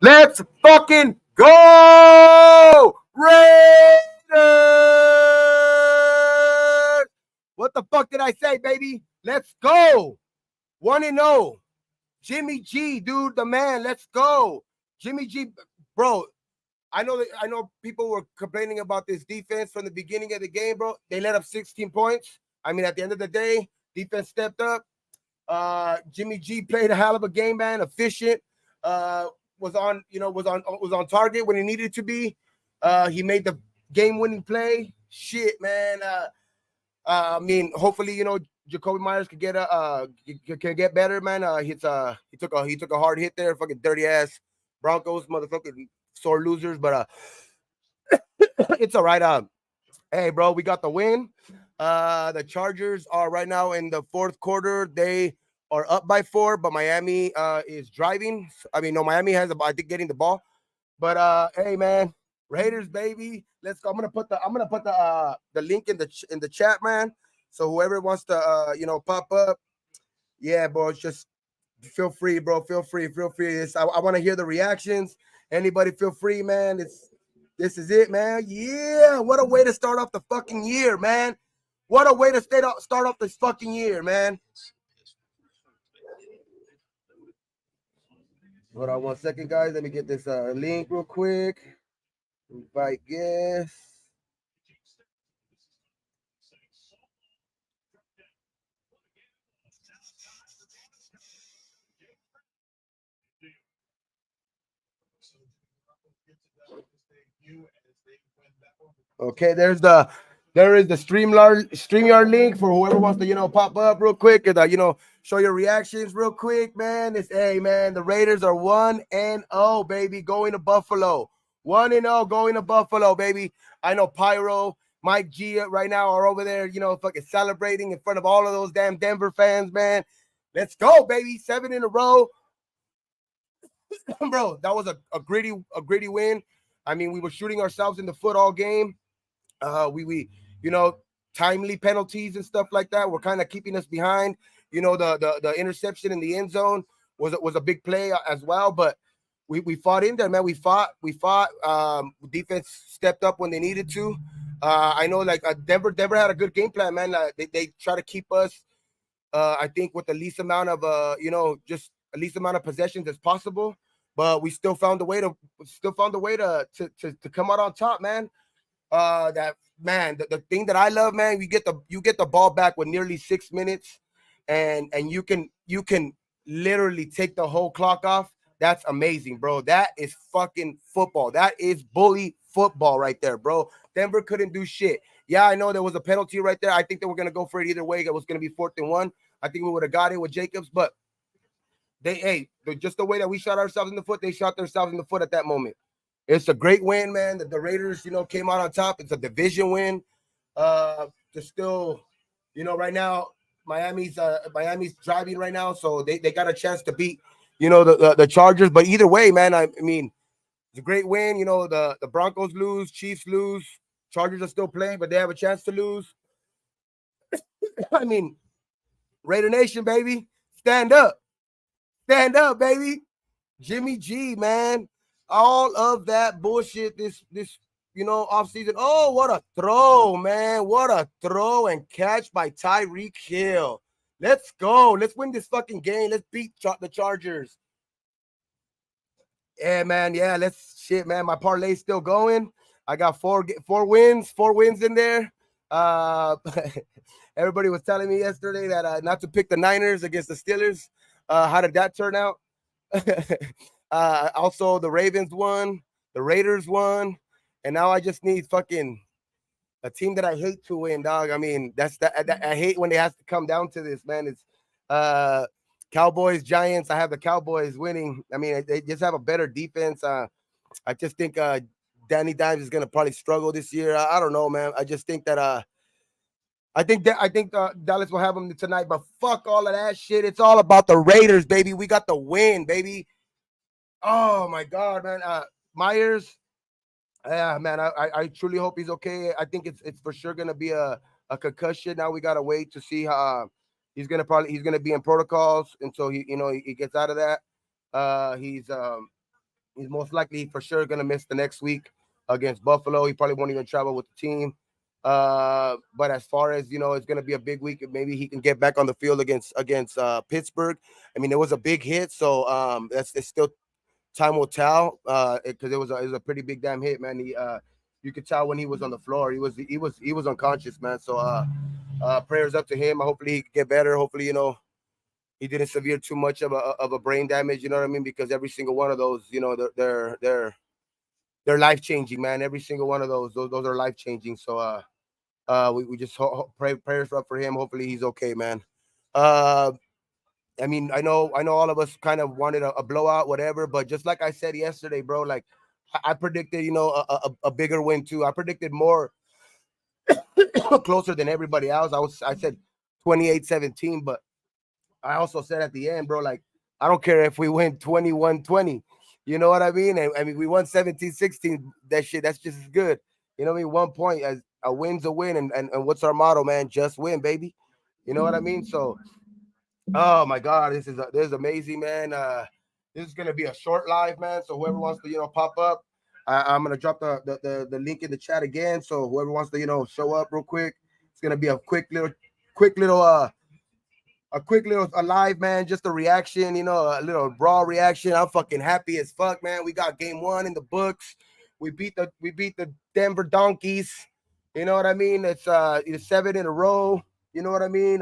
Let's fucking go, Raiders! What the fuck did I say, baby? Let's go. 1-0. Jimmy G, dude, the man. Let's go. Jimmy G, bro. I know people were complaining about this defense from the beginning of the game, bro. They let up 16 points. I mean, at the end of the day, defense stepped up. Jimmy G played a hell of a game, man. Efficient. Was on target when he needed to be. He made the game-winning play. Shit, man. I mean, hopefully, Jacoby Myers could get can get better, man. He took a hard hit there, fucking dirty ass Broncos, motherfucking sore losers, but it's all right. Hey, bro, we got the win. The Chargers are right now in the fourth quarter. They are up by 4, but Miami is driving. I mean, no, Miami has I think getting the ball. But hey, man, Raiders, baby, let's go. I'm gonna put the link in the chat, man. So whoever wants to pop up, yeah, bro, it's just feel free, bro. Feel free. I want to hear the reactions. Anybody feel free, man. This is it, man. Yeah, what a way to start off the fucking year, man. What a way to start off this fucking year, man. Hold on 1 second, guys. Let me get this link real quick. Invite guests. Okay, there is the StreamYard link for whoever wants to pop up real quick and show your reactions real quick, man. Hey, man, the Raiders are 1-0, baby, going to Buffalo. 1-0 going to Buffalo, baby. I know Pyro, Mike G right now are over there, fucking celebrating in front of all of those damn Denver fans, man. Let's go, baby. 7 in a row. Bro, that was a gritty win. I mean, we were shooting ourselves in the foot all game. We timely penalties and stuff like that were kind of keeping us behind. The interception in the end zone was a big play as well, but we fought in there, man. We fought. Defense stepped up when they needed to. I know, like, Denver had a good game plan, man. They try to keep us, I think, with the least amount of just the least amount of possessions as possible. But we still found a way to come out on top, man. That man, the thing that I love, man, you get the ball back with nearly 6 minutes, and you can literally take the whole clock off. That's amazing, bro. That is fucking football. That is bully football right there, bro. Denver couldn't do shit. Yeah, I know there was a penalty right there. I think they were gonna go for it either way. It was gonna be 4th and 1. I think we would have got it with Jacobs, but just the way that we shot ourselves in the foot, they shot themselves in the foot at that moment. It's a great win, man. The Raiders, came out on top. It's a division win. Just still, right now, Miami's driving right now, so they got a chance to beat, the Chargers. But either way, man, I mean, it's a great win. The Broncos lose, Chiefs lose, Chargers are still playing, but they have a chance to lose. I mean, Raider Nation, baby, stand up, baby. Jimmy G, man. All of that bullshit this off season. Oh, what a throw, man. What a throw and catch by Tyreek Hill. Let's go. Let's win this fucking game. Let's beat the Chargers. Yeah, man. Yeah, man. My parlay's still going. I got four wins in there. Everybody was telling me yesterday that not to pick the Niners against the Steelers. How did that turn out? Also, the Ravens won, the Raiders won, and now I just need fucking a team that I hate to win, dog. I mean, I hate when it has to come down to this, man. It's Cowboys, Giants. I have the Cowboys winning. I mean, they just have a better defense. I just think Danny Dimes is gonna probably struggle this year. I don't know, man. I just think that I think Dallas will have them tonight, but fuck all of that shit. It's all about the Raiders, baby. We got the win, baby. Oh my God, man. Myers, yeah, man. I truly hope he's okay. I think it's for sure gonna be a concussion. Now we gotta wait to see how he's gonna be in protocols until he gets out of that. He's He's most likely for sure gonna miss the next week against Buffalo. He probably won't even travel with the team. But as far as it's gonna be a big week. Maybe he can get back on the field against Pittsburgh. I mean, it was a big hit, so that's it's still time will tell. Because it was a pretty big damn hit, man. You could tell when he was on the floor. He was unconscious, man. So prayers up to him. Hopefully he can get better. Hopefully he didn't severe too much of a brain damage. You know what I mean? Because every single one of those, they're life changing, man. Every single one of those are life changing. So we just pray prayers up for him. Hopefully he's okay, man. Uh, I mean, I know all of us kind of wanted a blowout, whatever. But just like I said yesterday, bro, like I predicted, a bigger win too. I predicted more closer than everybody else. I said 28-17, but I also said at the end, bro, like, I don't care if we win 21-20. You know what I mean? And I mean, we won 17-16. That's just as good. You know what I mean? 1 point, as a win's a win. And what's our motto, man? Just win, baby. You know what I mean? So, oh my God, this is amazing, man. This is gonna be a short live, man. So whoever wants to, pop up, I'm gonna drop the link in the chat again. So whoever wants to, show up real quick, it's gonna be a quick little alive, man. Just a reaction, a little raw reaction. I'm fucking happy as fuck, man. We got game one in the books. We beat the Denver Donkeys. You know what I mean? It's 7 in a row. You know what I mean?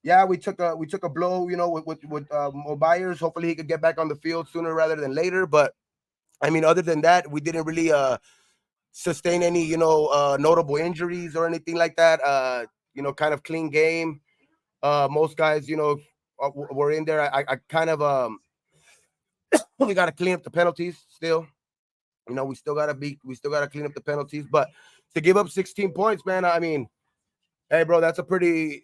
Yeah, we took a blow, with Myers. Hopefully he could get back on the field sooner rather than later. But I mean, other than that, we didn't really sustain any, notable injuries or anything like that. Kind of clean game. Most guys, were in there. I kind of we got to clean up the penalties still. We still got to clean up the penalties. But to give up 16 points, man, I mean, hey, bro, that's a pretty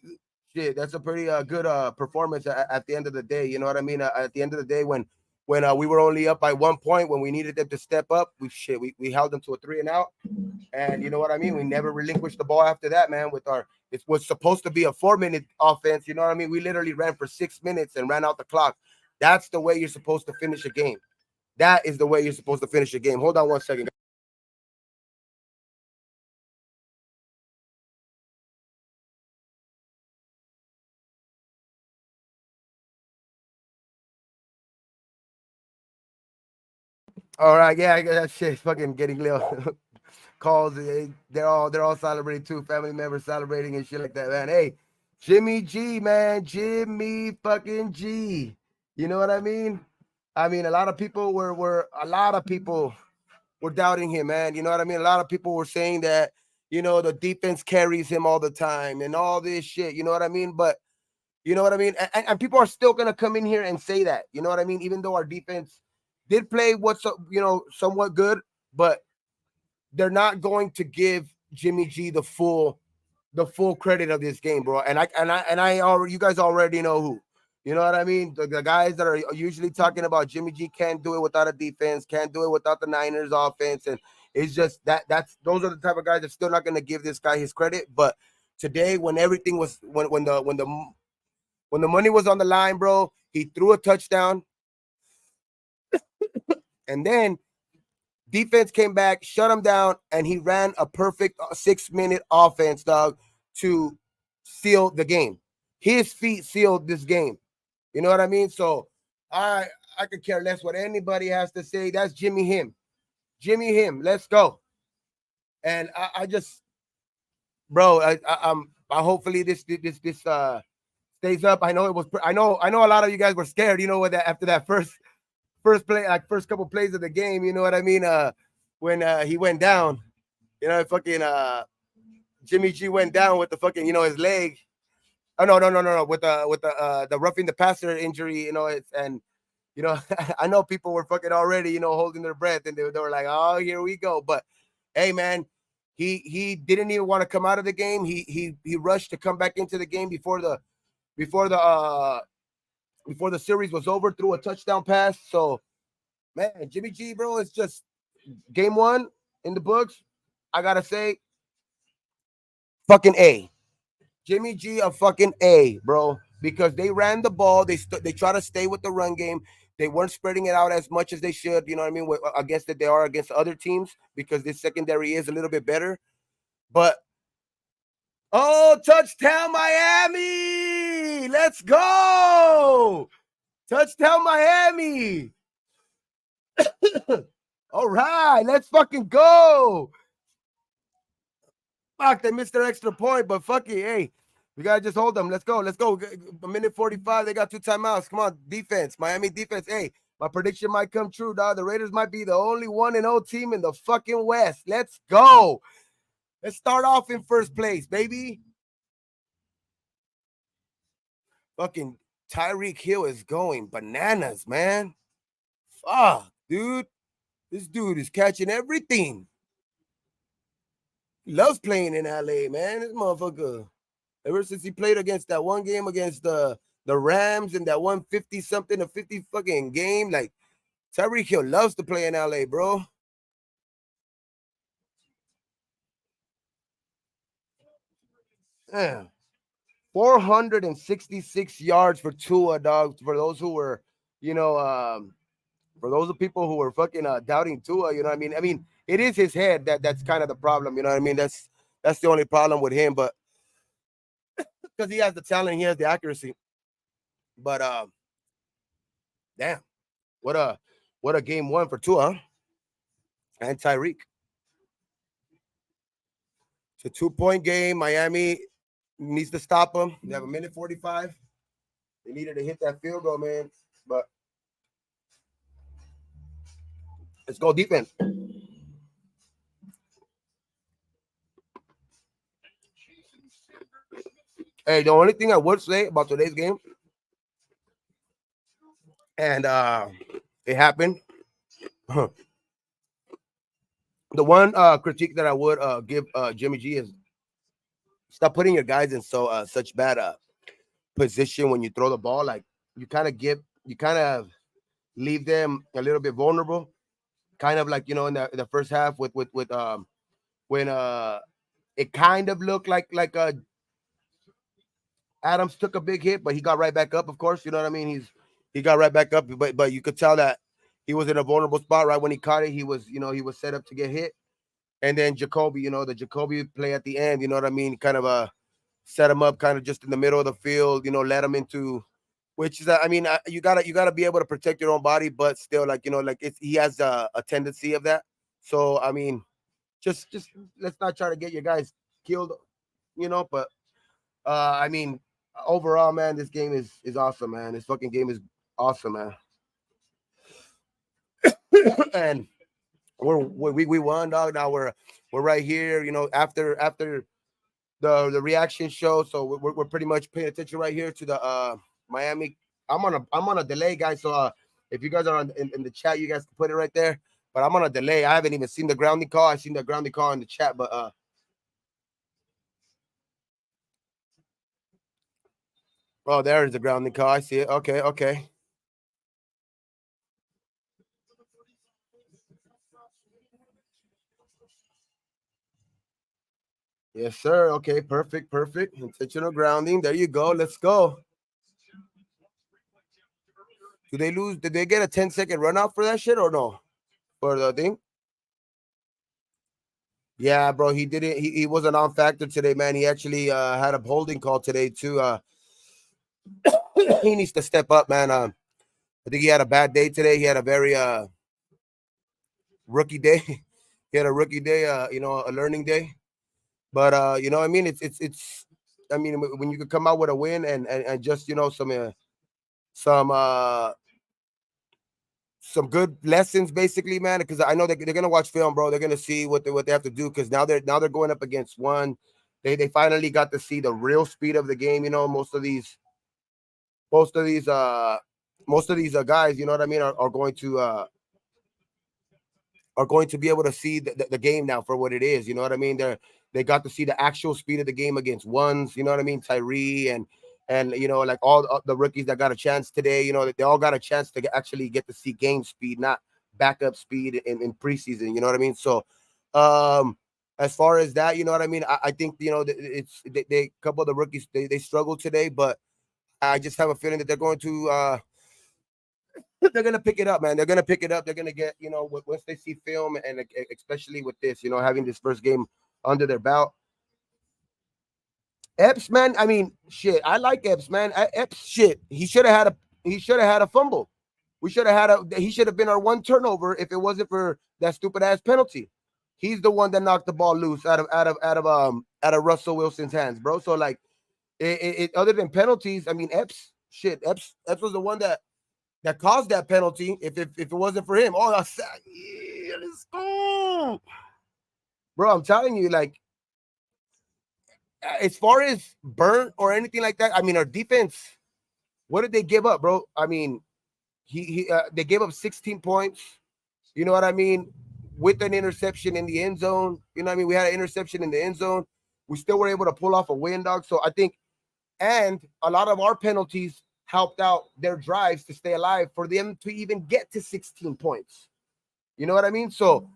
good performance at the end of the day. You know what I mean? At the end of the day, when we were only up by 1 point, when we needed them to step up, we held them to a 3-and-out. And you know what I mean? We never relinquished the ball after that, man. It was supposed to be a 4-minute offense. You know what I mean? We literally ran for 6 minutes and ran out the clock. That's the way you're supposed to finish a game. That is the way you're supposed to finish a game. Hold on one second. All right, yeah, I guess that shit's fucking getting little calls. They're all celebrating too. Family members celebrating and shit like that, man. Hey, Jimmy G, man, Jimmy fucking G. You know what I mean? I mean, a lot of people were doubting him, man. You know what I mean? A lot of people were saying that the defense carries him all the time and all this shit. You know what I mean? But you know what I mean? And people are still gonna come in here and say that. You know what I mean? Even though our defense did play somewhat good, but they're not going to give Jimmy G the full credit of this game, bro. And I already, you guys already know who. You know what I mean? The guys that are usually talking about Jimmy G can't do it without a defense, can't do it without the Niners offense, and it's just that's those are the type of guys that still not going to give this guy his credit. But today, when everything was when the money was on the line, bro, he threw a touchdown, and then defense came back, shut him down, and he ran a perfect 6-minute offense, dog, to seal the game. His feet sealed this game. You know what I mean? So I could care less what anybody has to say. That's Jimmy him. Jimmy him. Let's go. And I just, bro, I hopefully this stays up. I know it was. I know a lot of you guys were scared. With that after that first play, like first couple plays of the game. You know what I mean? When he went down, fucking Jimmy G went down with the fucking his leg. Oh no, with the roughing the passer injury. I know people were fucking already holding their breath, and they were like, oh, here we go. But hey, man. He didn't even want to come out of the game. He rushed to come back into the game before the series was over, threw a touchdown pass. So, man, Jimmy G, bro, it's just game one in the books. I gotta say, fucking A. Jimmy G, a fucking A, bro, because they ran the ball. They try to stay with the run game. they weren't spreading it out as much as they should. You know what I mean? Against that they are against other teams because this secondary is a little bit better. But oh, touchdown Miami! Let's go! Touchdown Miami! All right, let's fucking go! Fuck, they missed their extra point, but fuck it, hey. We gotta just hold them. Let's go. Let's go. A minute 45. They got 2 timeouts. Come on, defense. Miami defense. Hey, my prediction might come true, dog. The Raiders might be the only 1-0 team in the fucking West. Let's go. Let's start off in first place, baby. Fucking Tyreek Hill is going bananas, man. Fuck, dude. This dude is catching everything. He loves playing in LA, man. This motherfucker. Ever since he played against that one game against the Rams in that 150 something, a 50 fucking game, like Tyreek Hill loves to play in LA, bro. Damn. 466 yards for Tua, dog. For those who were, for those of people who were fucking doubting Tua, you know what I mean? I mean, it is his head that's kind of the problem, you know what I mean? That's the only problem with him, but because he has the talent, he has the accuracy. But damn, what a game one for Tua and Tyreek. It's a 2-point game. Miami needs to stop them. They have a minute 45. They needed to hit that field goal, man. But let's go defense. Hey, the only thing I would say about today's game, and it happened. The one critique that I would give Jimmy G is stop putting your guys in such bad position when you throw the ball. Like you kind of leave them a little bit vulnerable. Kind of like in the first half with when it kind of looked like Adams took a big hit, but he got right back up. Of course, you know what I mean. He got right back up, but you could tell that he was in a vulnerable spot right when he caught it. He was set up to get hit, and then Jacoby, the Jacoby play at the end. You know what I mean? Kind of set him up, kind of just in the middle of the field. Let him into, which is I mean you gotta be able to protect your own body, but still he has a tendency of that. So I mean, just let's not try to get your guys killed, But I mean, overall, man, this game is awesome, man. This fucking game is awesome, man. And we won, dog. Now we're right here, after the reaction show. So we're pretty much paying attention right here to the Miami. I'm on a delay, guys. So if you guys are in the chat, you guys can put it right there. But I'm on a delay. I haven't even seen the grounding call. I've seen the grounding call in the chat, but oh, there is the grounding call. I see it. Okay. Yes, sir. Okay, perfect. Intentional grounding. There you go. Let's go. Do they lose? Did they get a 10-second runoff for that shit or no? For the thing? Yeah, bro. He didn't. He was a non-factor today, man. He actually had a holding call today too. He needs to step up, man. I think he had a bad day today. He had a very rookie day. He had a rookie day. A learning day. But I mean, it's. I mean, when you could come out with a win and just some good lessons, basically, man. Because I know they're gonna watch film, bro. They're gonna see what they have to do. Because now they're going up against one. They finally got to see the real speed of the game. Most of these guys, you know what I mean, are going to be able to see the game now for what it is. You know what I mean? They got to see the actual speed of the game against ones. You know what I mean? Tyree and like all the rookies that got a chance today. They all got a chance to actually get to see game speed, not backup speed in preseason. You know what I mean? So, as far as that, you know what I mean? I think it's they couple of the rookies they struggled today, but I just have a feeling that they're going to they're gonna pick it up, man. They're gonna pick it up. They're gonna get, once they see film, and especially with this, having this first game under their belt. Epps, man. I mean, shit. I like Epps, man. Epps, shit. He should have had a fumble. We should have had a. He should have been our one turnover if it wasn't for that stupid ass penalty. He's the one that knocked the ball loose out of Russell Wilson's hands, bro. So like, other than penalties, I mean, Epps was the one that caused that penalty. If it wasn't for him, yeah, let's go, bro. I'm telling you, like, as far as burnt or anything like that, I mean, our defense. What did they give up, bro? I mean, they gave up 16 points. You know what I mean? With an interception in the end zone. You know what I mean? We had an interception in the end zone. We still were able to pull off a win, dog. So I think, and a lot of our penalties helped out their drives to stay alive for them to even get to 16 points. You know what I mean? So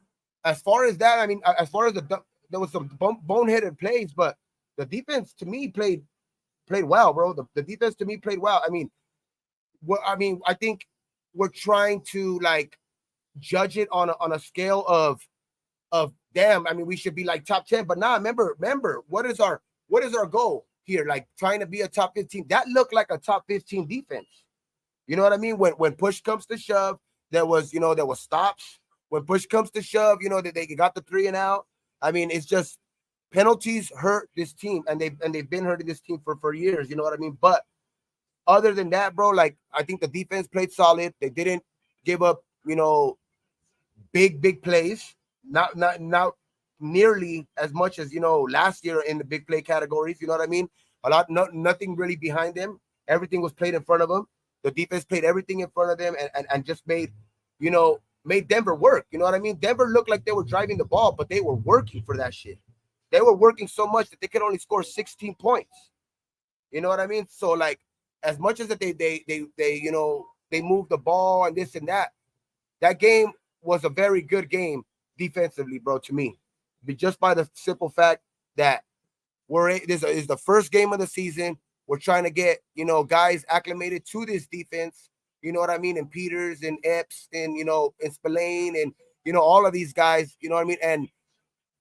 as far as that, I mean, as far as there was some boneheaded plays, but the defense to me played well, bro. The defense to me played well. I think we're trying to like judge it on a scale of damn. I mean, we should be like top 10, but now remember, what is our goal here? Like trying to be a top 15. That looked like a top 15 defense. You know what I mean? When push comes to shove, there was stops. When push comes to shove, that they got the 3 and out. I mean, it's just penalties hurt this team, and they've been hurting this team for years. You know what I mean? But other than that, bro, like I think the defense played solid. They didn't give up, big plays. Not nearly as much as last year in the big play categories. You know what I mean? Nothing really behind them. Everything was played in front of them. The defense played everything in front of them, and just made Denver work. You know what I mean? Denver looked like they were driving the ball, but they were working for that shit. They were working so much that they could only score 16 points. You know what I mean? So like, as much as that they moved the ball and this and that game was a very good game defensively, bro, to me. Just by the simple fact that this is the first game of the season. We're trying to get, guys acclimated to this defense. You know what I mean? And Peters and Epps and, and Spillane and, all of these guys, you know what I mean? And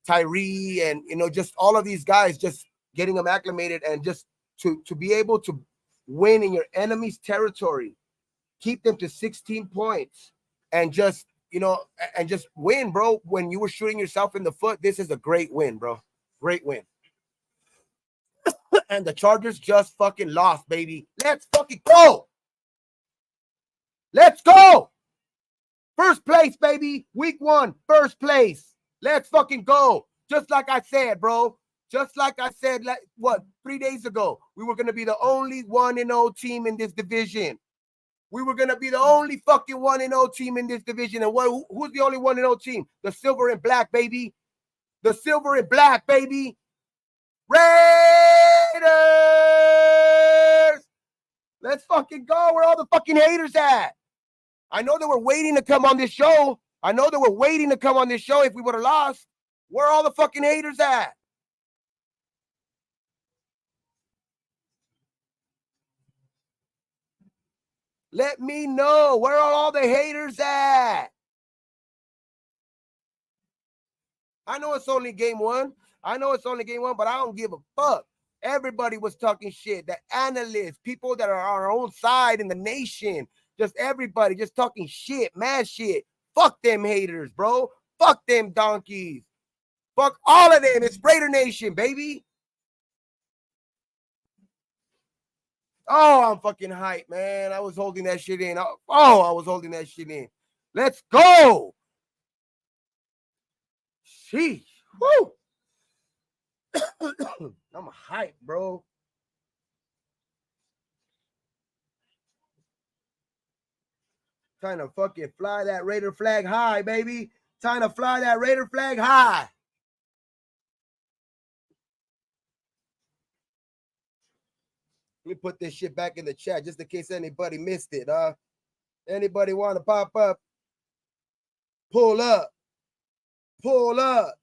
Tyree and, just all of these guys, just getting them acclimated and just to be able to win in your enemy's territory, keep them to 16 points and just, and just win, bro. When you were shooting yourself in the foot, this is a great win, bro. Great win. And the Chargers just fucking lost, baby. Let's fucking go. Let's go. First place, baby. Week 1, first place. Let's fucking go. Just like I said, bro. Just like I said, 3 days ago, we were going to be the only 1-0 team in this division. We were going to be the only fucking 1-0 team in this division. And who's the only 1-0 team? The silver and black, baby. The silver and black, baby. Raiders! Let's fucking go. Where all the fucking haters at? I know they were waiting to come on this show. If we would have lost. Where are all the fucking haters at? Let me know. Where are all the haters at? I know it's only game one, but I don't give a fuck. Everybody was talking shit. The analysts, people that are on our own side in the nation, just everybody just talking shit, mad shit. Fuck them haters, bro. Fuck them donkeys. Fuck all of them. It's Raider Nation, baby. Oh, I'm fucking hyped, man. I was holding that shit in. I was holding that shit in. Let's go. Sheesh. Woo. I'm hyped, bro. Trying to fucking fly that Raider flag high, baby. Trying to fly that Raider flag high. Let me put this shit back in the chat just in case anybody missed it, Anybody want to pop up? Pull up. Pull up.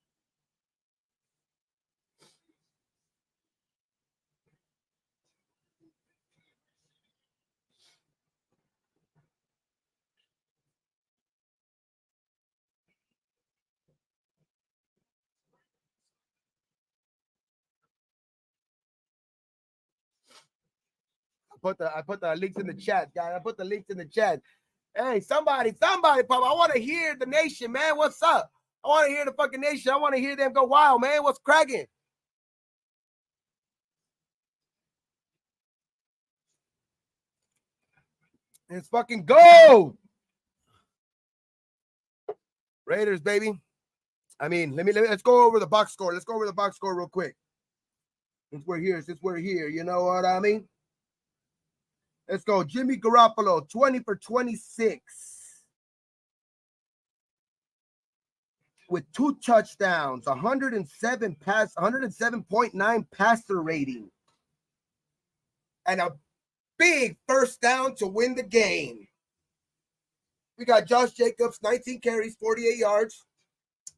I put the links in the chat, guys. I put the links in the chat. Hey, somebody, Pop. I want to hear the nation, man. What's up? I want to hear the fucking nation. I want to hear them go wild, man. What's cracking? Let's fucking go. Raiders, baby. I mean, let's go over the box score. Let's go over the box score real quick. Since we're here, you know what I mean? Let's go. Jimmy Garoppolo, 20 for 26. With 2 touchdowns, 107.9 passer rating, and a big first down to win the game. We got Josh Jacobs, 19 carries, 48 yards.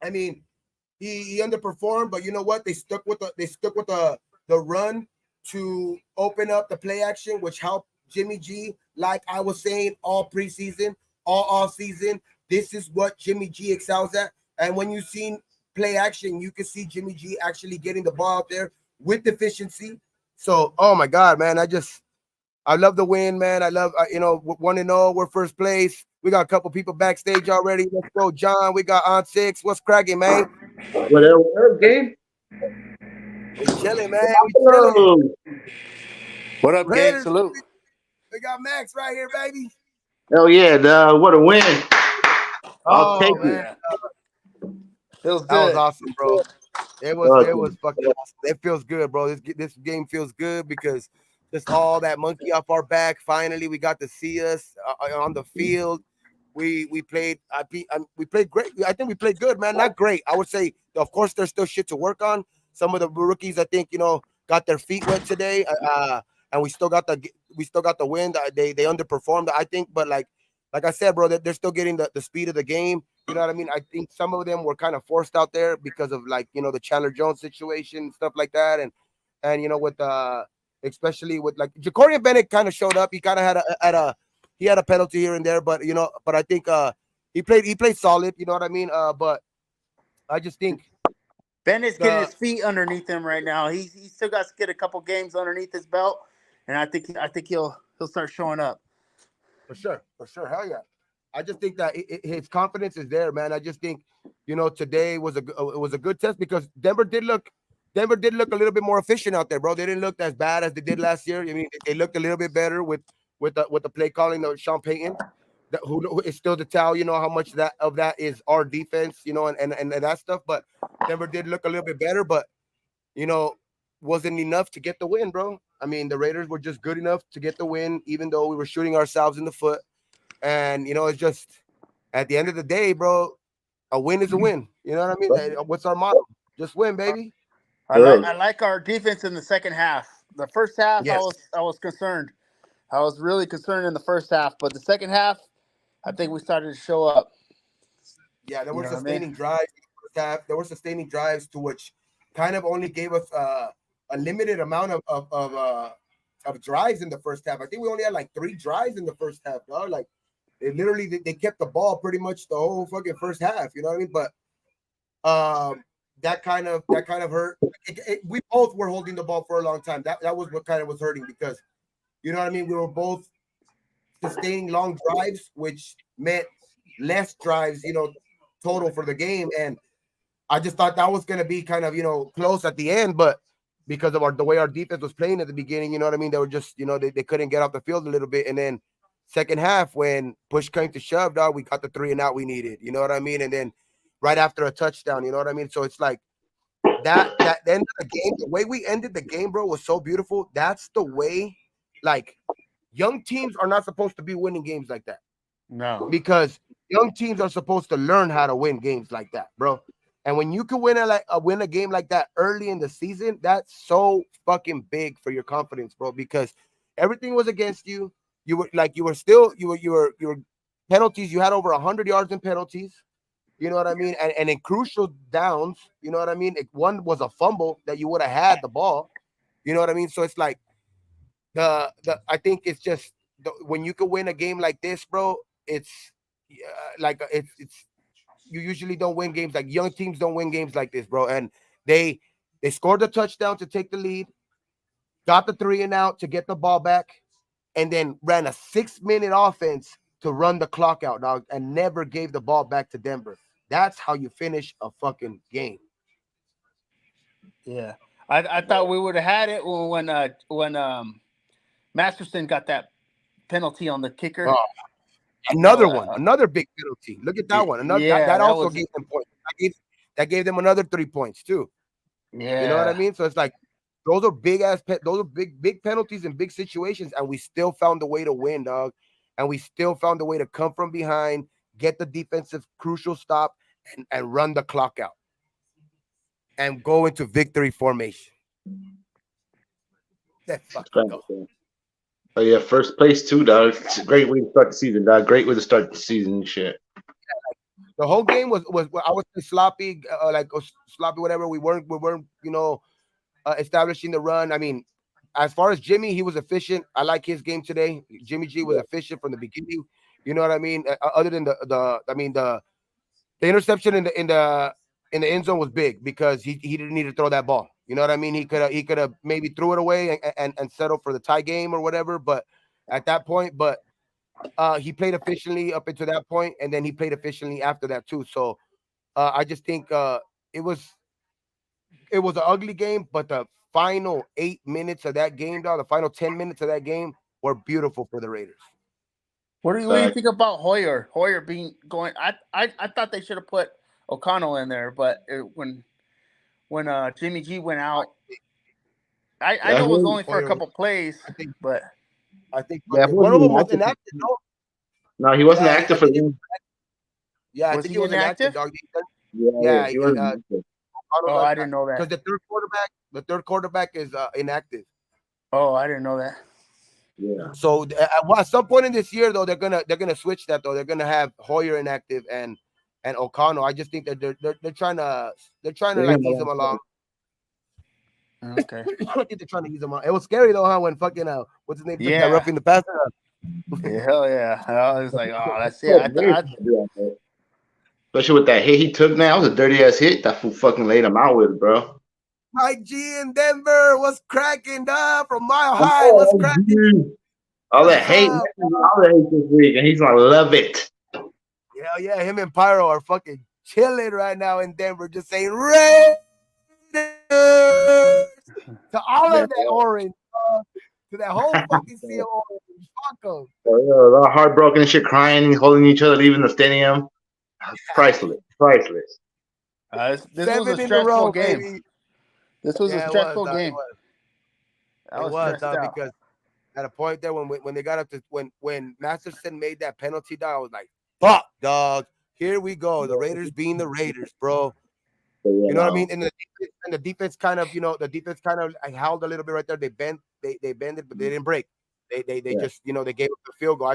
I mean, he underperformed, but you know what? They stuck with the run to open up the play action, which helped Jimmy G. Like I was saying all preseason, all off season, this is what Jimmy G excels at. And when you've seen play action, you can see Jimmy G actually getting the ball out there with efficiency. So, oh my God, man, I love the win, man. I love, 1-0. We're first place. We got a couple people backstage already. Let's go, John. We got on 6. What's cracking, man? What game? We chilling, man. We chilling. What up, gang? Raiders, Salute. we got Max right here, baby. Hell yeah, what a win. I'll take Oh, man. it. Feels That was good. awesome, bro. It was fucking awesome. It feels good, bro. This game feels good because just all that monkey off our back. Finally, we got to see us on the field. We played. We played great. I think we played good, man. Not great. I would say, of course, there's still shit to work on. Some of the rookies, I think, got their feet wet today. And we still got the win. They underperformed, I think, but like I said, bro, they're still getting the speed of the game. You know what I mean? I think some of them were kind of forced out there because of the Chandler Jones situation, stuff like that, and with especially with like Jacorian Bennett kind of showed up. He kind of had a penalty here and there, but I think he played solid. You know what I mean? But I just think Bennett's getting the his feet underneath him right now. He's still got to get a couple games underneath his belt, and I think he'll start showing up. For sure, hell yeah. I just think that his confidence is there, man. I just think today was a good test because Denver did look a little bit more efficient out there, bro. They didn't look as bad as they did last year. I mean, they looked a little bit better with the play calling of Sean Payton. Who is still to tell, how much that is our defense, and that stuff. But Denver did look a little bit better, but you know, wasn't enough to get the win, bro. I mean, the Raiders were just good enough to get the win, even though we were shooting ourselves in the foot. And it's just at the end of the day, bro, a win is a win. You know what I mean? What's our motto? Just win, baby. I like our defense in the second half. The first half, Yes. I was concerned. I was really concerned in the first half, but the second half, I think we started to show up. Yeah, there You were know what I mean? sustaining drives in the first half. There were sustaining drives to which kind of only gave us a limited amount of drives in the first half. I think we only had like 3 drives in the first half, dog. Like they kept the ball pretty much the whole fucking first half. You know what I mean? But that kind of hurt. We both were holding the ball for a long time. That was what kind of was hurting because you know what I mean. We were both sustaining long drives, which meant less drives, total for the game. And I just thought that was going to be kind of, close at the end, but because of the way our defense was playing at the beginning, you know what I mean? They were just, they couldn't get off the field a little bit. And then second half, when push came to shove, dog, we got the 3 and out we needed, you know what I mean? And then right after a touchdown, you know what I mean? So it's like that end of the game, the way we ended the game, bro, was so beautiful. That's the way, like, young teams are not supposed to be winning games like that. No. Because young teams are supposed to learn how to win games like that, bro. And when you can win a game like that early in the season, that's so fucking big for your confidence, bro. Because everything was against you. You were penalties. You had over 100 yards in penalties. You know what I mean? And in crucial downs, you know what I mean? One was a fumble that you would have had the ball. You know what I mean? So it's like I think it's just when you can win a game like this, bro. It's it's you usually don't win games like young teams don't win games like this, bro. And they scored the touchdown to take the lead, got the 3 and out to get the ball back, and then ran a 6-minute offense to run the clock out, dog, and never gave the ball back to Denver. That's how you finish a fucking game. Yeah, I thought we would have had it when Masterson got that penalty on the kicker. Oh, Oh, another big penalty. Look at that one. Another yeah, that that also was gave them points. That gave them another 3 points too. You know what I yeah. mean? So it's like those are those are big penalties in big situations, and we still found a way to win, dog. And we still found a way to come from behind, get the defensive crucial stop, and run the clock out, and go into victory formation. Let's fucking go. Oh yeah, first place too, dog. It's a great way to start the season, dog. Great way to start the season and shit. The whole game was I would say sloppy, sloppy, whatever. We weren't establishing the run. I mean, as far as Jimmy, he was efficient. I like his game today. Jimmy G was efficient from the beginning. You know what I mean? Other than the interception in the end zone was big because he didn't need to throw that ball. You know what I mean? He could have maybe threw it away and settled for the tie game or whatever. But at that point, he played efficiently up until that point, and then he played efficiently after that too. So I just think it was it was an ugly game, but the final 8 minutes of that game, dog, the final 10 minutes of that game were beautiful for the Raiders. What do you think about Hoyer? Hoyer being going. I thought they should have put O'Connell in there, but when Jimmy G went out, I know it was only for a couple plays, but I think one of them was inactive. No, he wasn't active for them. Yeah, I think he was inactive, dog. Yeah, he was inactive. Oh, I didn't know that. Because the third quarterback is inactive. Oh, I didn't know that. Yeah. So at some point in this year, though, they're gonna switch that. Though they're gonna have Hoyer inactive and O'Connell. I just think that they're trying to like ease them along. Okay. I think they're trying to ease them along. It was scary though, huh? When fucking what's his name? Yeah. That roughing the passer. Yeah, hell yeah! I was like, oh, that's it. Especially with that hit he took now. It was a dirty ass hit. That fool fucking laid him out with, bro. Mike G in Denver was cracking, dog, from Mile High. Was cracking. All that hate this week, and he's gonna love it. Yeah, him and Pyro are fucking chilling right now in Denver, just saying Raiders to all of that orange, to that whole fucking sea of orange. Fuck them. They're all heartbroken and shit, crying, holding each other, leaving the stadium. Priceless. This was a stressful game. Baby. This was a stressful game. It was because at a point there when they got up to when Masterson made that penalty, dog, I was like, "Fuck, dog! Here we go. The Raiders being the Raiders, bro." You know what I mean? And the defense kind of, I howled a little bit right there. They bent it, but they didn't break. They just, they gave up the field goal.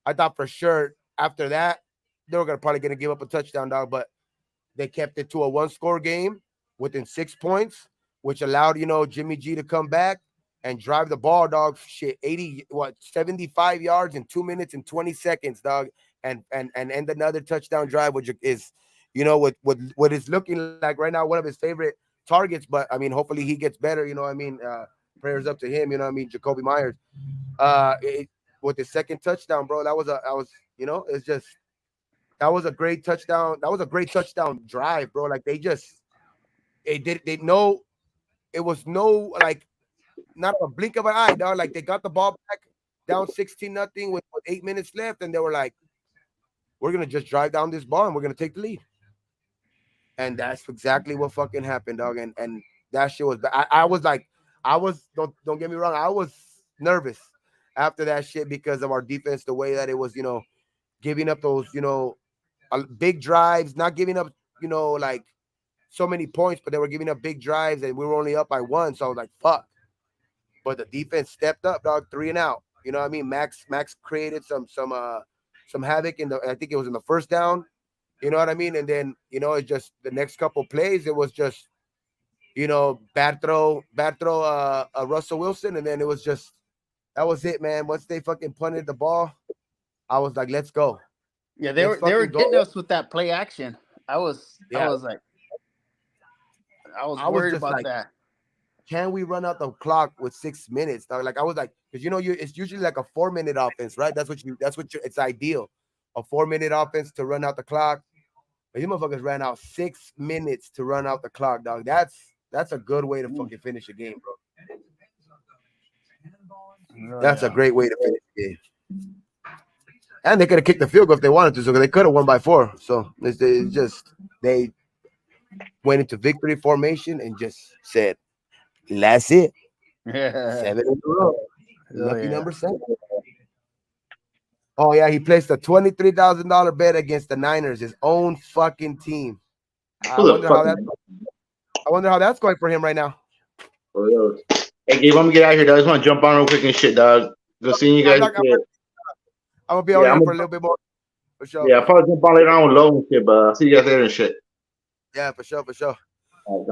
I thought for sure after that they were probably gonna give up a touchdown, dog, but they kept it to a 1-score game within 6 points, which allowed, Jimmy G to come back and drive the ball, dog. Shit, 75 yards in 2 minutes and 20 seconds, dog, and end another touchdown drive, which is, what is looking like right now one of his favorite targets. But I mean, hopefully he gets better. You know what I mean? Prayers up to him. You know what I mean? Jacoby Myers. With the second touchdown, bro. That was it's just. That was a great touchdown. That was a great touchdown drive, bro. Like they know it was like not a blink of an eye, dog. Like they got the ball back down 16-0 with 8 minutes left, and they were like, "We're gonna just drive down this ball and we're gonna take the lead." And that's exactly what fucking happened, dog. And that shit was bad. I was like, don't get me wrong, I was nervous after that shit because of our defense, the way that it was, giving up those, big drives, not giving up, like so many points, but they were giving up big drives and we were only up by 1. So I was like, fuck. But the defense stepped up, dog, 3 and out. You know what I mean? Max created some havoc I think it was in the first down. You know what I mean? And then, it's just the next couple plays, it was just, bad throw, Russell Wilson, and then it was just that was it, man. Once they fucking punted the ball, I was like, let's go. Yeah, they were getting us with that play action. I was worried about that. Can we run out the clock with 6 minutes? Dog? Like I was like, because it's usually like a 4 minute offense, right? It's ideal, a 4 minute offense to run out the clock. But you motherfuckers ran out 6 minutes to run out the clock, dog. That's a good way to fucking finish a game, bro. That's a great way to finish the game. And they could have kicked the field goal if they wanted to, so they could have won by 4. So they went into victory formation and just said, "That's it, 7 in a row." Lucky number 7. Oh yeah, he placed a $23,000 bet against the Niners, his own fucking team. I wonder how that's going for him right now. Hey, Gabe, I'm gonna get out of here, dog. I just want to jump on real quick and shit, dog. Go seeing you guys. I'm gonna be out here for a little bit more. For sure. Yeah, I'll probably jump on later on with Low and shit, but I'll see you guys later and shit. Yeah, for sure. Right,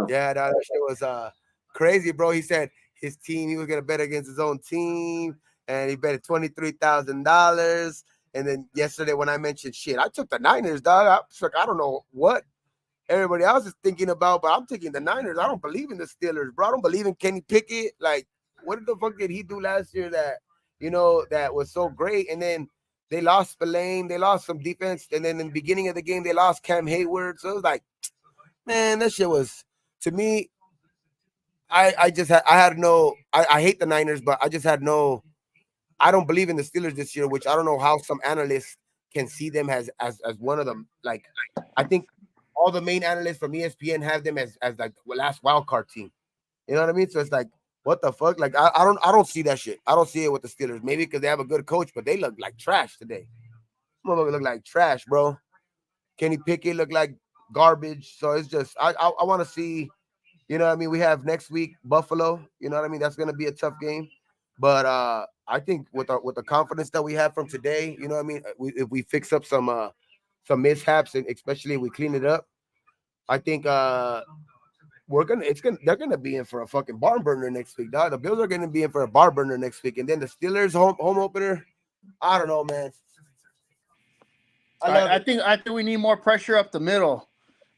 yeah, that shit was crazy, bro. He said his team, he was gonna bet against his own team, and he bet $23,000. And then yesterday when I mentioned shit, I took the Niners, dog. I don't know what everybody else is thinking about, but I'm taking the Niners. I don't believe in the Steelers, bro. I don't believe in Kenny Pickett. Like, what the fuck did he do last year that was so great? And then they lost Spillane, they lost some defense, and then in the beginning of the game they lost Cam Hayward. So it was like, man, that shit was, to me, I hate the Niners, but I just had no, I don't believe in the Steelers this year, which I don't know how some analysts can see them as one of them. Like, I think all the main analysts from ESPN have them as like the last wild card team. You know what I mean? So it's like, what the fuck? Like, I don't see that shit. I don't see it with the Steelers. Maybe because they have a good coach, but they look like trash today. Motherfucker look like trash, bro. Kenny Pickett look like garbage. So it's just I want to see. You know what I mean? We have next week Buffalo. You know what I mean? That's gonna be a tough game. But I think with the confidence that we have from today, you know what I mean? If we fix up some mishaps, and especially if we clean it up, I think they're gonna be in for a fucking barn burner next week, dog. The Bills are gonna be in for a barn burner next week, and then the Steelers home opener. I don't know, man. I think we need more pressure up the middle,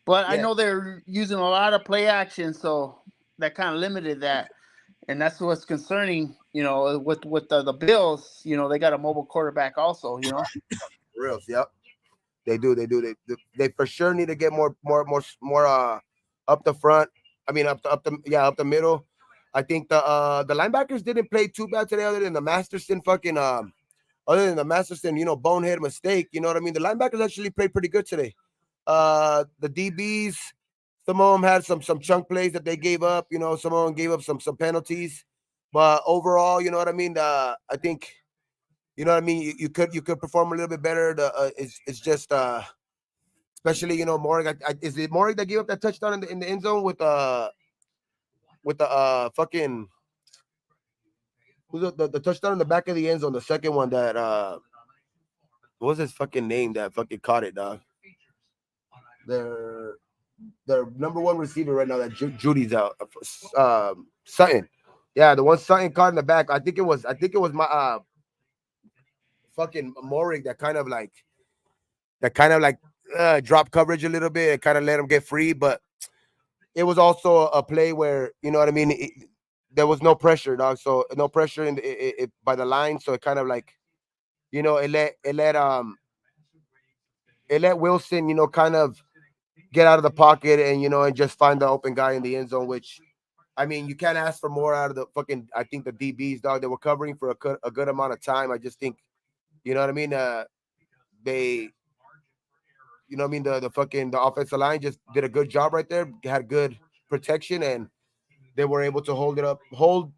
but I Yeah. know they're using a lot of play action, so that kind of limited that, and that's what's concerning. You know, with the Bills, you know, they got a mobile quarterback also. You know, Reals, yep. They do. They for sure need to get more up the front. I mean up the middle. I think the linebackers didn't play too bad today, other than the Masterson bonehead mistake. You know what I mean? The linebackers actually played pretty good today. The DBs, some of them had some chunk plays that they gave up. You know, some of them gave up some penalties. But overall, you know what I mean? I think, you know what I mean, you could perform a little bit better. It's just especially, you know, Morrig. Is it Morrig that gave up that touchdown in the end zone with the fucking who's the touchdown in the back of the end zone, the second one that what was his fucking name that fucking caught it, dog? Their number one receiver right now that Judy's out, Sutton. Yeah, the one Sutton caught in the back. I think it was my fucking Morrig that kind of like dropped coverage a little bit and kind of let him get free, but it was also a play where, you know what I mean, there was no pressure, dog. So no pressure by the line, so it kind of like, you know, it let Wilson, you know, kind of get out of the pocket and, you know, and just find the open guy in the end zone, which, I mean, you can't ask for more out of the fucking, I think the DBs, dog. They were covering for a good amount of time. I just think, you know what I mean, they, you know what I mean, the offensive line just did a good job right there, had good protection, and they were able to hold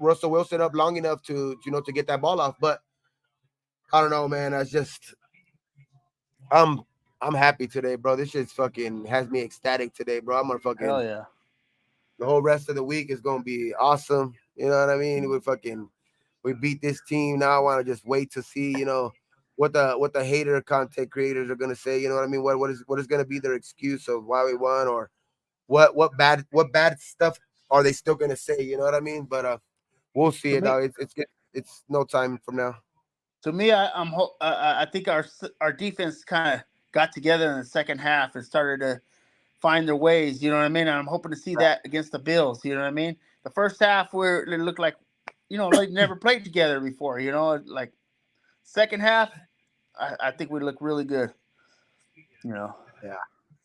Russell Wilson up long enough to, you know, to get that ball off. But I don't know, man. I'm happy today, bro. This shit's fucking has me ecstatic today, bro. I'm gonna fucking, hell yeah. The whole rest of the week is gonna be awesome. You know what I mean? We beat this team. Now I want to just wait to see, you know, what the hater content creators are gonna say. You know what I mean? What is gonna be their excuse of why we won, or what bad stuff are they still gonna say? You know what I mean? But we'll see it, dog. It's no time from now. To me, I think our defense kind of got together in the second half and started to find their ways. You know what I mean? And I'm hoping to see that against the Bills. You know what I mean? The first half, it looked like like never played together before. Like second half, I think we look really good. Yeah,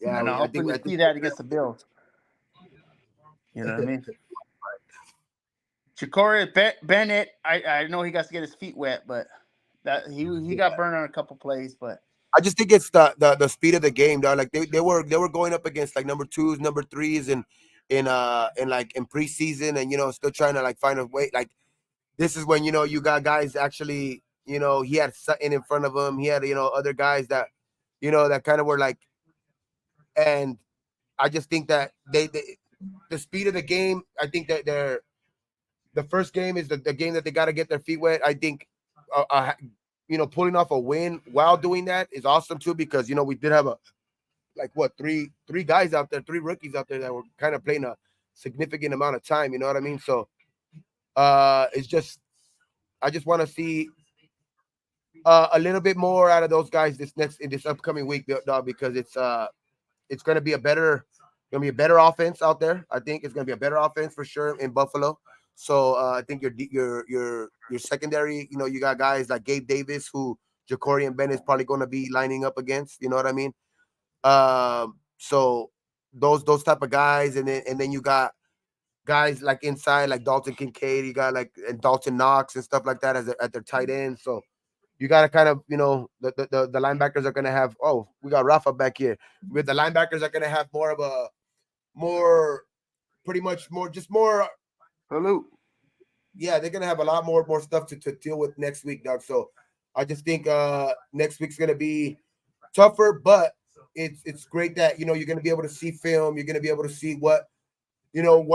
And I'm I hoping think to see that against the Bills. You know what I mean? Ja'Cory Bennett, I know he got to get his feet wet, but that he got burned on a couple plays, but I just think it's the speed of the game, dog. Like they were going up against like number twos, number threes, and in preseason, and still trying to like find a way. Like this is when you got guys actually, he had Sutton in front of him. He had other guys that that kind of were like, and I just think that they the speed of the game. I think that the first game is the game that they got to get their feet wet. I think, pulling off a win while doing that is awesome too, because we did have three guys out there, three rookies out there that were kind of playing a significant amount of time. You know what I mean? So it's just I just want to see a little bit more out of those guys in this upcoming week, dog, because it's going to be a better offense out there. I think it's going to be a better offense for sure in Buffalo. So I think your secondary, you got guys like Gabe Davis, who Ja'Cory and Ben is probably going to be lining up against. You know what I mean? So those type of guys, and then you got guys like inside, like Dalton Kincaid. You got and Dalton Knox and stuff like that at their tight end. So you got to kind of, the linebackers are going to have, we got Rafa back here. With the linebackers are going to have pretty much more. salute. Yeah, they're going to have a lot more stuff to deal with next week, Doug. So I just think next week's going to be tougher, but it's great that, you're going to be able to see film. You're going to be able to see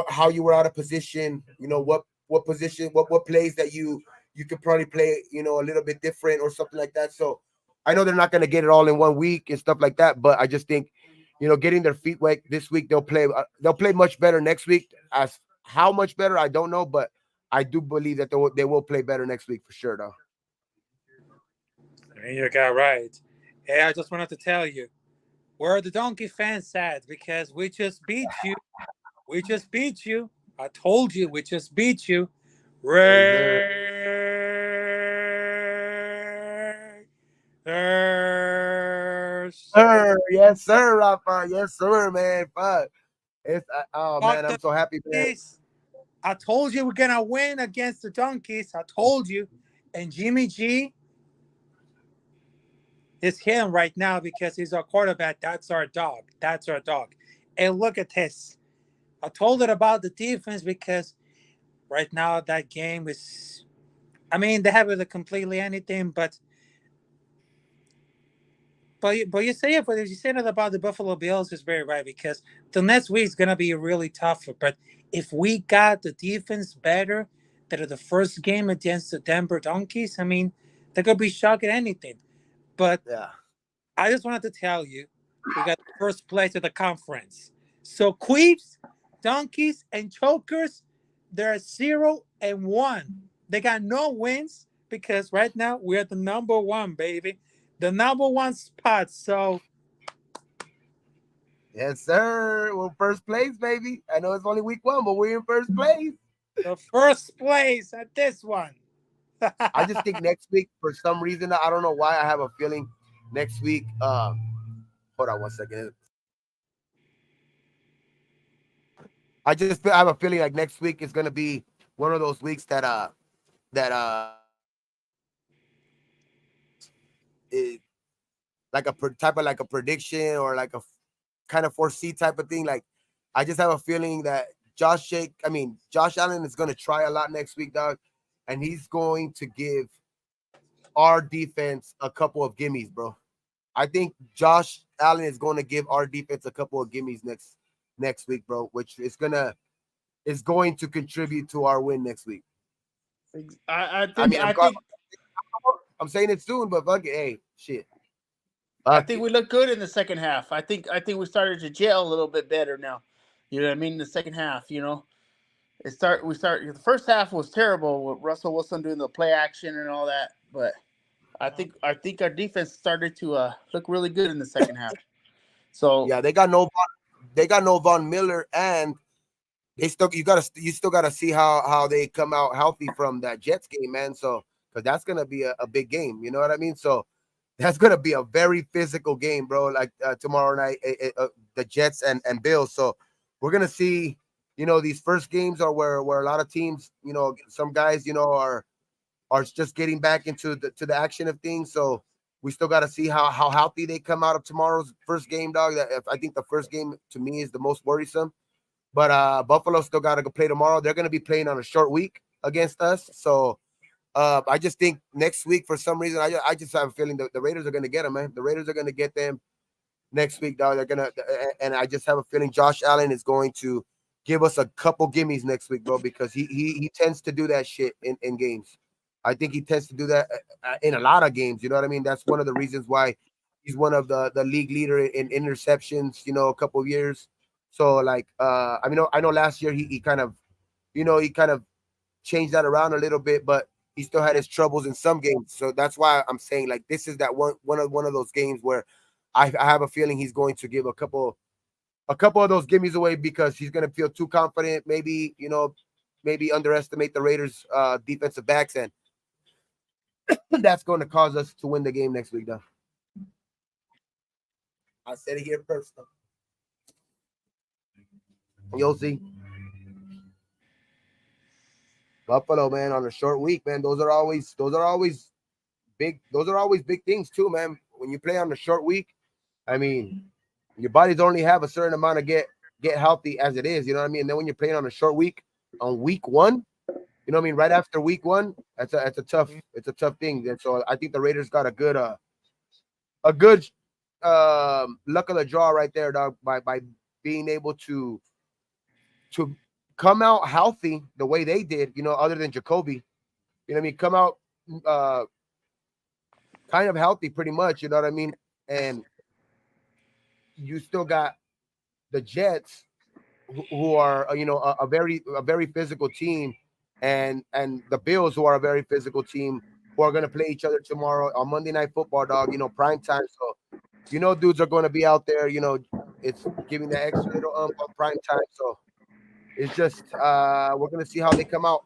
how you were out of position, what position, what plays that you could probably play, a little bit different or something like that. So I know they're not going to get it all in 1 week and stuff like that, but I just think, getting their feet wet this week, they'll play much better next week. As how much better, I don't know, but I do believe that they will play better next week for sure, though. You got right. Hey, I just wanted to tell you, where are the Donkey fans at? Because we just beat you. We just beat you. I told you we just beat you. Yes, sir, Rafa. Yes, sir, man. Fuck. It's oh man, I'm so happy, man. I told you we're gonna win against the Donkeys. I told you. And Jimmy G is him right now because he's our quarterback. That's our dog. That's our dog. And look at this. I told it about the defense because right now that game is, I mean, they haven't completely anything, but you say it, but you say it about the Buffalo Bills is very right because the next week is gonna be really tough. But if we got the defense better than the first game against the Denver Donkeys, I mean, they're gonna be shocked at anything. But yeah, I just wanted to tell you, we got first place of the conference. So Queeps, Donkeys, and Chokers, they're 0-1. They got no wins because right now we're the number one, baby. The number one spot. So yes, sir. We're first place, baby. I know it's only week 1, but we're in first place. The first place at this one. I just think next week, for some reason, I don't know why, I have a feeling next week. Hold on 1 second. I have a feeling like next week is gonna be one of those weeks that it, like a type of like a prediction or like a kind of foresee type of thing. Like I just have a feeling that Josh Allen is gonna try a lot next week, dog, and he's going to give our defense a couple of gimmies, bro. I think Josh Allen is going to give our defense a couple of gimmies next week, bro, which is going to contribute to our win next week. I'm saying it soon, but fuck it, hey, shit. I think we look good in the second half. I think we started to gel a little bit better now. You know what I mean? In the second half, we start. The first half was terrible with Russell Wilson doing the play action and all that, but I think our defense started to look really good in the second half. So yeah, they got no Von Miller, and you still gotta see how they come out healthy from that Jets game, man. So because that's gonna be a big game, you know what I mean? So that's gonna be a very physical game, bro. Like tomorrow night, the Jets and Bills. So we're gonna see, these first games are where a lot of teams, some guys, are just getting back into the action of things. So we still got to see how healthy they come out of tomorrow's first game, dog. I think the first game to me is the most worrisome. But Buffalo still got to go play tomorrow. They're going to be playing on a short week against us. So I just think next week, for some reason, I just have a feeling the Raiders are going to get them, man. The Raiders are going to get them next week, dog. They're going to, and I just have a feeling Josh Allen is going to give us a couple gimmies next week, bro, because he tends to do that shit in games. I think he tends to do that in a lot of games. You know what I mean? That's one of the reasons why he's one of the league leader in interceptions, a couple of years. So like I know last year he kind of he kind of changed that around a little bit, but he still had his troubles in some games. So that's why I'm saying like this is that one of those games where I have a feeling he's going to give a couple of those gimmies away because he's going to feel too confident. Maybe underestimate the Raiders defensive backs, and that's going to cause us to win the game next week, though. I said it here first, though. You'll see. Buffalo, man, on a short week, man. Those are always big. Those are always big things too, man. When you play on a short week, I mean, your bodies only have a certain amount of get healthy as it is. You know what I mean? And then when you're playing on a short week, on week one, you know what I mean? Right after week one, it's a tough thing. And so I think the Raiders got a good luck of the draw right there, dog, by being able to come out healthy the way they did, other than Jacoby. You know what I mean? Come out kind of healthy pretty much, you know what I mean? And you still got the Jets who are a very physical team, and the Bills who are a very physical team who are going to play each other tomorrow on Monday Night Football, dog. Prime time. So dudes are going to be out there. It's giving the extra little on prime time. So it's just we're going to see how they come out,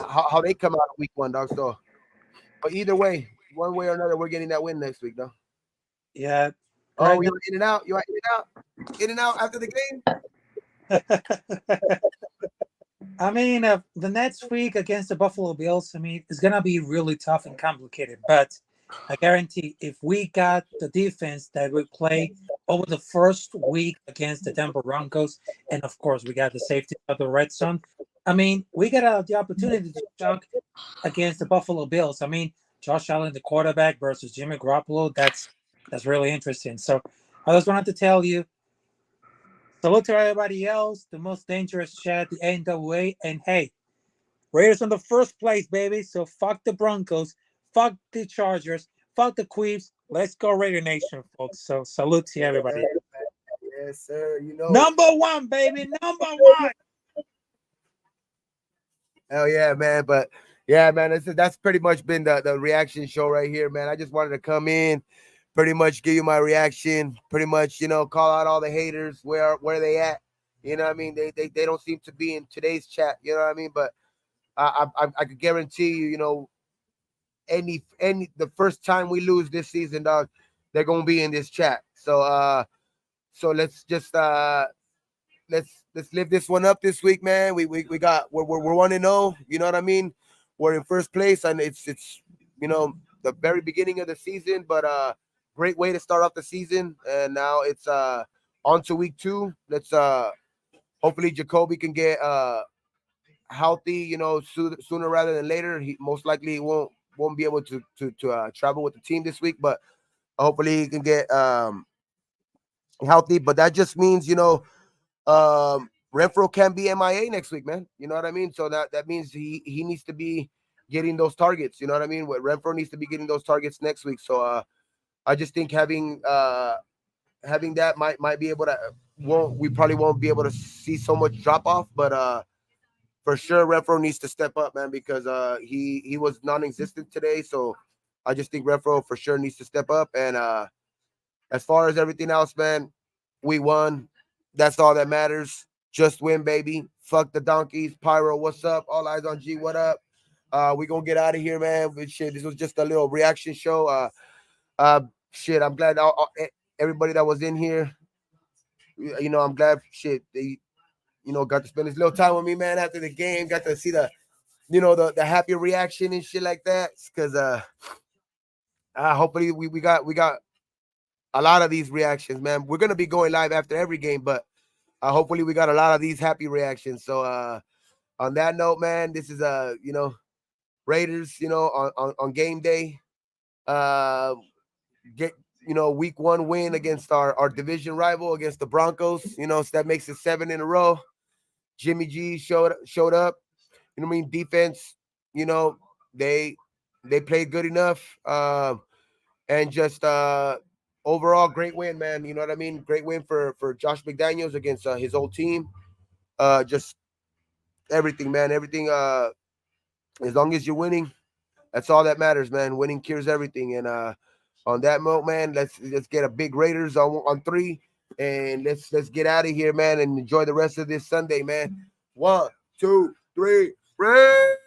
how they come out of week one, dog. So, but either way, one way or another, we're getting that win next week, though. Yeah. Oh, you in and out. You are in and out after the game. I mean, the next week against the Buffalo Bills, I mean, it's going to be really tough and complicated. But I guarantee if we got the defense that we play over the first week against the Denver Broncos, and of course, we got the safety of the red zone, I mean, we got the opportunity to chunk against the Buffalo Bills. I mean, Josh Allen, the quarterback, versus Jimmy Garoppolo, that's really interesting. So I just wanted to tell you, salute to everybody else, the most dangerous chat, the NWA, and hey, Raiders in the first place, baby. So fuck the Broncos, fuck the Chargers, fuck the Queefs. Let's go Raider Nation, folks. So salute to everybody. Yes, sir. Number one, baby. Number one. Hell yeah, man. But yeah, man, that's pretty much been the reaction show right here, man. I just wanted to come in, pretty much give you my reaction, pretty much, call out all the haters, where they at. You know what I mean? They don't seem to be in today's chat, you know what I mean? But I could guarantee you, any the first time we lose this season, dog, they're gonna be in this chat. So let's just let's live this one up this week, man. We're 1-0. You know what I mean? We're in first place, and it's the very beginning of the season, but great way to start off the season. And now it's on to week 2. Let's hopefully Jacoby can get healthy, sooner rather than later. He most likely won't be able to travel with the team this week, but hopefully he can get healthy. But that just means Renfro can be MIA next week, man. You know what I mean? So that means he needs to be getting those targets. You know what I mean? Renfro needs to be getting those targets next week. So I just think having that might be able to we probably won't be able to see so much drop off, but for sure Renfro needs to step up, man, because he was non-existent today. So I just think Renfro for sure needs to step up. And as far as everything else, man, we won. That's all that matters. Just win, baby. Fuck the donkeys. Pyro, what's up? All eyes on G, what up? We gonna get out of here, man. But shit, this was just a little reaction show. Shit, I'm glad everybody that was in here. You know, I'm glad shit they, you know, got to spend this little time with me, man. After the game, got to see the, you know, the happy reaction and shit like that. Cause hopefully we got a lot of these reactions, man. We're gonna be going live after every game, but hopefully we got a lot of these happy reactions. So on that note, man, this is you know, Raiders, you know, on game day. Get, you know, week 1 win against our division rival, against the Broncos, you know, so that makes it 7 in a row. Jimmy G showed up, you know what I mean? Defense, you know, they played good enough. And just overall great win, man. You know what I mean? Great win for Josh McDaniels against his old team. Just everything, man. Everything, as long as you're winning, that's all that matters, man. Winning cures everything. And on that note, man, let's get a big Raiders on 3, and let's get out of here, man, and enjoy the rest of this Sunday, man. 1, 2, 3, Raiders!